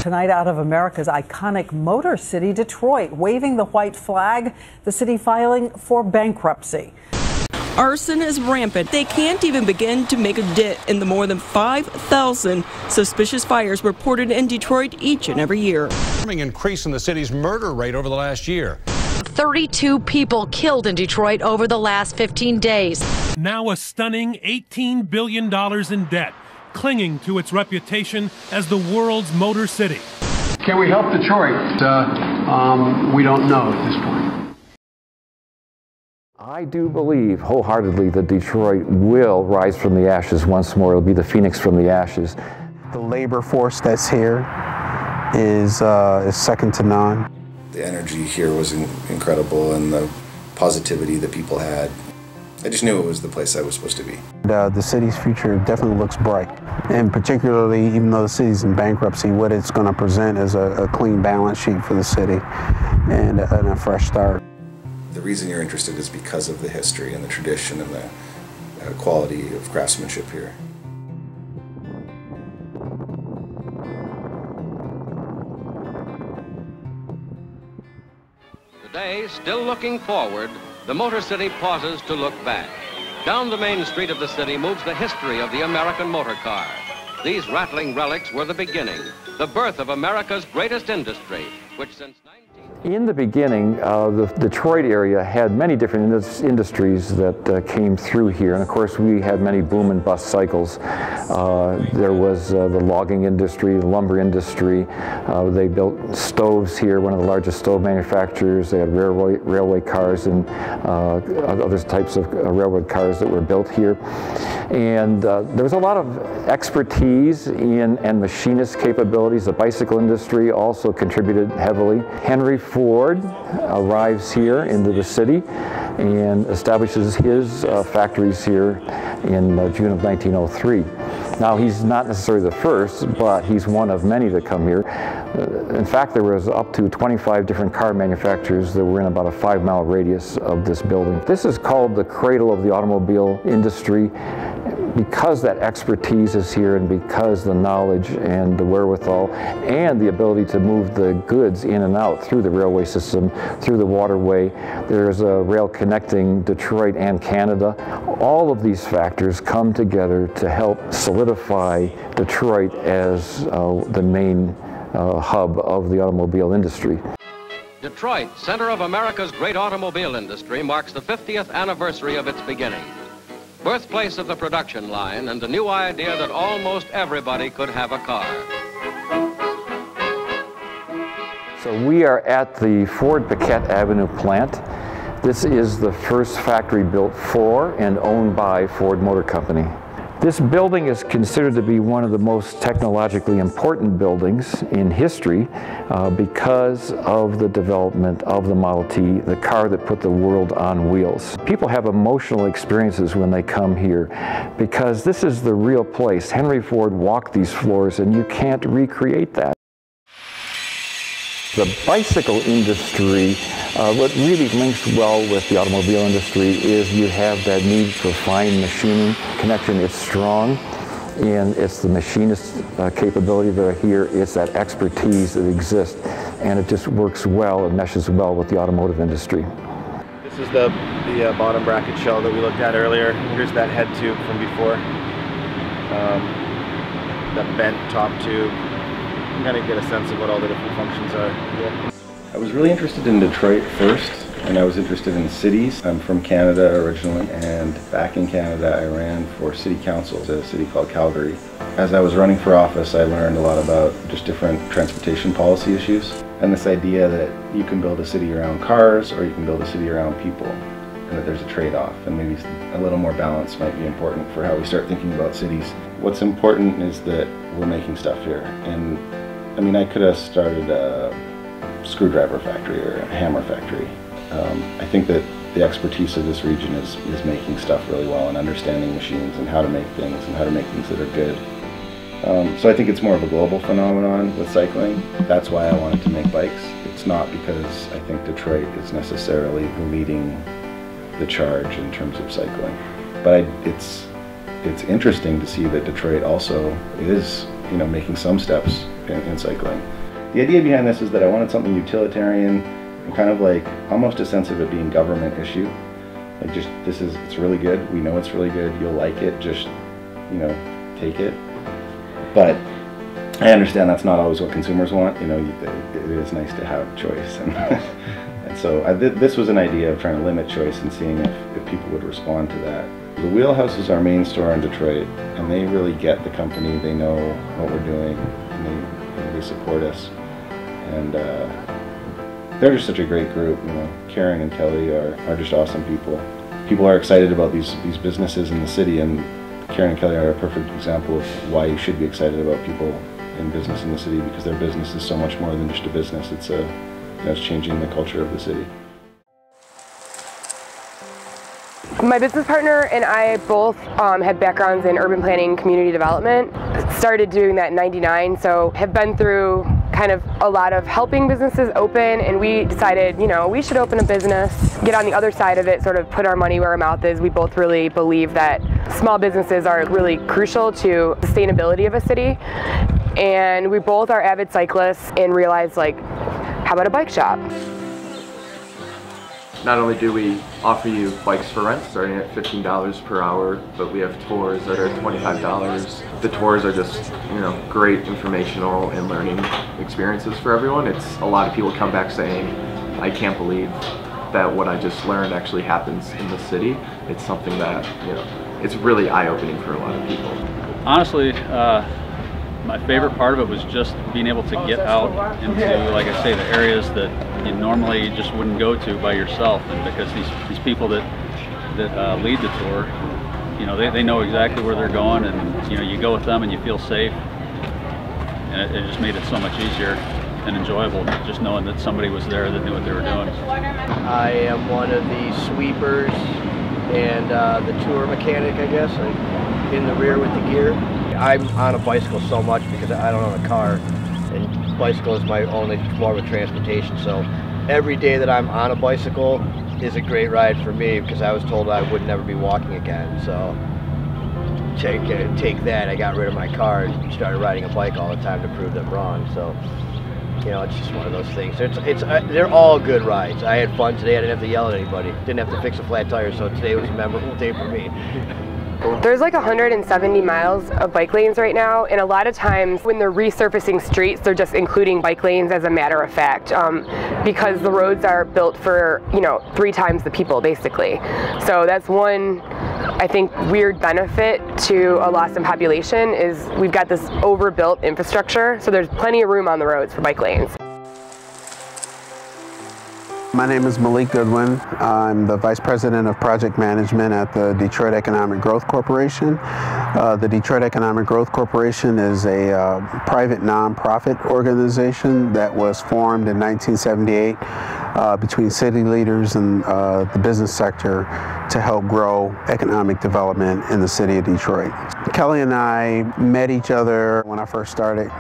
tonight out of America's iconic Motor City, Detroit, waving the white flag, the city filing for bankruptcy. Arson is rampant. They can't even begin to make a dent in the more than 5,000 suspicious fires reported in Detroit each and every year. Increase in the city's murder rate over the last year. 32 people killed in Detroit over the last 15 days. Now a stunning $18 billion in debt, clinging to its reputation as the world's motor city. Can we help Detroit? We don't know at this point. I do believe wholeheartedly that Detroit will rise from the ashes once more. It'll be the phoenix from the ashes. The labor force that's here is second to none. The energy here was incredible, and the positivity that people had. I just knew it was the place I was supposed to be. The city's future definitely looks bright, and particularly, even though the city's in bankruptcy, what it's going to present is a clean balance sheet for the city and a fresh start. The reason you're interested is because of the history and the tradition and the quality of craftsmanship here. Today, still looking forward, the Motor City pauses to look back. Down the main street of the city moves the history of the American motor car. These rattling relics were the beginning, the birth of America's greatest industry, which since In the beginning, the Detroit area had many different industries that came through here, and of course we had many boom and bust cycles. There was the logging industry, the lumber industry. They built stoves here, one of the largest stove manufacturers. They had railway cars and other types of railroad cars that were built here. And there was a lot of expertise and machinist capabilities. The bicycle industry also contributed heavily. Henry Ford arrives here into the city and establishes his factories here in June of 1903. Now, he's not necessarily the first, but he's one of many that come here. In fact, there was up to 25 different car manufacturers that were in about a 5-mile radius of this building. This is called the cradle of the automobile industry. Because that expertise is here, and because the knowledge and the wherewithal and the ability to move the goods in and out through the railway system, through the waterway, there's a rail connecting Detroit and Canada. All of these factors come together to help solidify Detroit as the main hub of the automobile industry. Detroit, center of America's great automobile industry, marks the 50th anniversary of its beginning. Birthplace of the production line and the new idea that almost everybody could have a car. So we are at the Ford Paquette Avenue plant. This is the first factory built for and owned by Ford Motor Company. This building is considered to be one of the most technologically important buildings in history because of the development of the Model T, the car that put the world on wheels. People have emotional experiences when they come here because this is the real place. Henry Ford walked these floors and you can't recreate that. The bicycle industry, what really links well with the automobile industry is you have that need for fine machining connection. It's strong, and it's the machinist capability that are here. It's that expertise that exists, and it just works well and meshes well with the automotive industry. This is the bottom bracket shell that we looked at earlier. Here's that head tube from before. That bent top tube. I'm going to get a sense of what all the different functions are. Yeah. I was really interested in Detroit first, and I was interested in cities. I'm from Canada originally, and back in Canada I ran for city council, a city called Calgary. As I was running for office, I learned a lot about just different transportation policy issues, and this idea that you can build a city around cars or you can build a city around people, and that there's a trade-off, and maybe a little more balance might be important for how we start thinking about cities. What's important is that we're making stuff here, and I mean, I could have started a screwdriver factory or a hammer factory. I think that the expertise of this region is making stuff really well and understanding machines and how to make things and how to make things that are good. So I think it's more of a global phenomenon with cycling. That's why I wanted to make bikes. It's not because I think Detroit is necessarily leading the charge in terms of cycling. But it's interesting to see that Detroit also is, making some steps in cycling. The idea behind this is that I wanted something utilitarian and kind of like almost a sense of it being government issue. Like just, it's really good, we know it's really good, you'll like it, just, you know, take it. But I understand that's not always what consumers want, you know, it is nice to have choice. And so this was an idea of trying to limit choice and seeing if people would respond to that. The Wheelhouse is our main store in Detroit, and they really get the company, they know what we're doing, and they support us. And they're just such a great group, you know. Karen and Kelly are just awesome people. People are excited about these businesses in the city, and Karen and Kelly are a perfect example of why you should be excited about people in business in the city, because their business is so much more than just a business. It's it's changing the culture of the city. My business partner and I both had backgrounds in urban planning, community development. Started doing that in '99, so have been through kind of a lot of helping businesses open, and we decided, you know, we should open a business, get on the other side of it, sort of put our money where our mouth is. We both really believe that small businesses are really crucial to sustainability of a city, and we both are avid cyclists and realized, like, how about a bike shop? Not only do we offer you bikes for rent starting at $15 per hour, but we have tours that are $25. The tours are just, you know, great informational and learning experiences for everyone. It's a lot of people come back saying, I can't believe that what I just learned actually happens in the city. It's something that, you know, it's really eye-opening for a lot of people. Honestly, my favorite part of it was just being able to get out into, like I say, the areas that you normally just wouldn't go to by yourself. And because these people that lead the tour, you know, they know exactly where they're going, and you know, you go with them and you feel safe, and it just made it so much easier and enjoyable just knowing that somebody was there that knew what they were doing. I am one of the sweepers and the tour mechanic, I guess, in the rear with the gear. I'm on a bicycle so much because I don't own a car, and bicycle is my only form of transportation. So every day that I'm on a bicycle is a great ride for me, because I was told I would never be walking again. So take that, I got rid of my car and started riding a bike all the time to prove them wrong. So, you know, it's just one of those things. They're all good rides. I had fun today. I didn't have to yell at anybody. Didn't have to fix a flat tire, so today was a memorable day for me. There's like 170 miles of bike lanes right now, and a lot of times when they're resurfacing streets, they're just including bike lanes as a matter of fact, because the roads are built for, you know, 3 times the people basically. So that's one, I think, weird benefit to a loss in population is we've got this overbuilt infrastructure, so there's plenty of room on the roads for bike lanes. My name is Malik Goodwin. I'm the Vice President of Project Management at the Detroit Economic Growth Corporation. The Detroit Economic Growth Corporation is a private nonprofit organization that was formed in 1978 between city leaders and the business sector to help grow economic development in the city of Detroit. Kelly and I met each other when I first started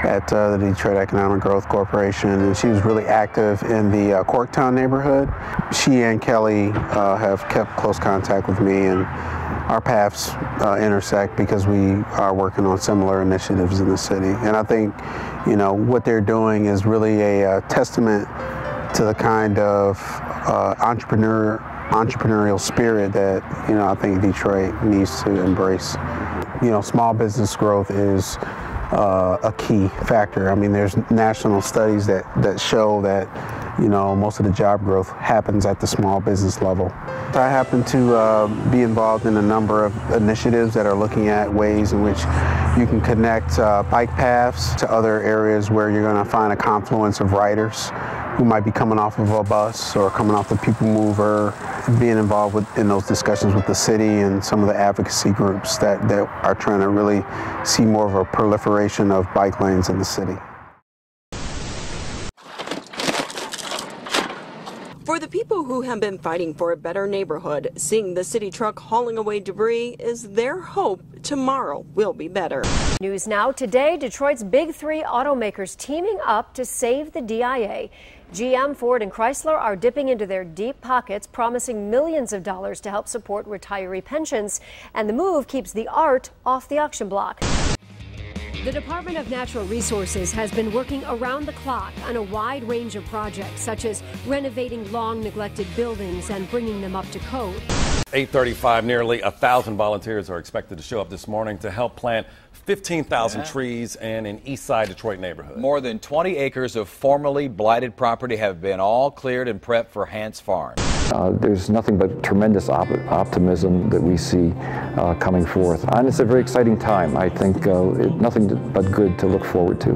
at the Detroit Economic Growth Corporation, and she was really active in the Corktown neighborhood. She and Kelly have kept close contact with me, and our paths intersect because we are working on similar initiatives in the city. And I think, you know, what they're doing is really a testament to the kind of entrepreneurial spirit that, you know, I think Detroit needs to embrace. You know, small business growth is a key factor. I mean, there's national studies that show that, you know, most of the job growth happens at the small business level. I happen to be involved in a number of initiatives that are looking at ways in which you can connect bike paths to other areas where you're going to find a confluence of riders who might be coming off of a bus or coming off the people mover, being involved in those discussions with the city and some of the advocacy groups that are trying to really see more of a proliferation of bike lanes in the city. For the people who have been fighting for a better neighborhood, seeing the city truck hauling away debris is their hope tomorrow will be better. News now today, Detroit's big 3 automakers teaming up to save the DIA. GM, Ford, and Chrysler are dipping into their deep pockets, promising millions of dollars to help support retiree pensions. And the move keeps the art off the auction block. The Department of Natural Resources has been working around the clock on a wide range of projects, such as renovating long neglected buildings and bringing them up to code. 8:35, nearly 1,000 volunteers are expected to show up this morning to help plant 15,000 trees in an east side Detroit neighborhood. More than 20 acres of formerly blighted property have been all cleared and prepped for Hance Farm. There's nothing but tremendous optimism that we see coming forth. And it's a very exciting time. I think nothing but good to look forward to.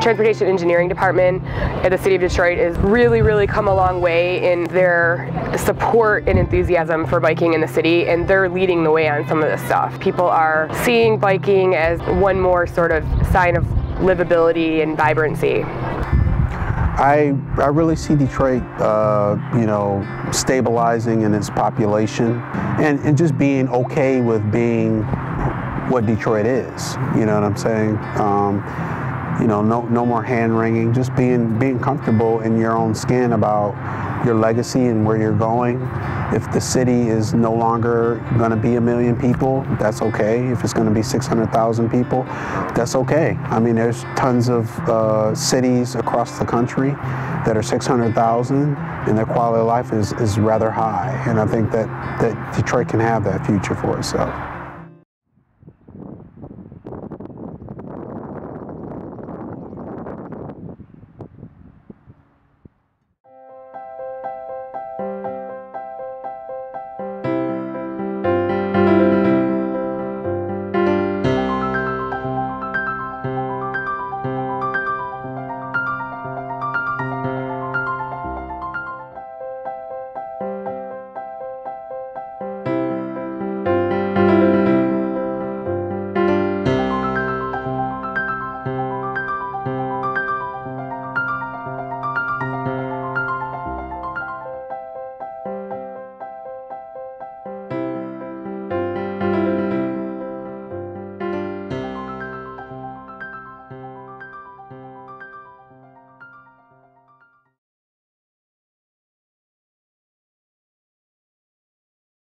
Transportation Engineering Department at the City of Detroit has really come a long way in their support and enthusiasm for biking in the city, and they're leading the way on some of this stuff. People are seeing biking as one more sort of sign of livability and vibrancy. I really see Detroit, stabilizing in its population and just being okay with being what Detroit is. You know what I'm saying? No more hand-wringing, just being comfortable in your own skin about your legacy and where you're going. If the city is no longer going to be 1 million people, that's okay. If it's going to be 600,000 people, that's okay. I mean, there's tons of cities across the country that are 600,000, and their quality of life is rather high. And I think that Detroit can have that future for itself.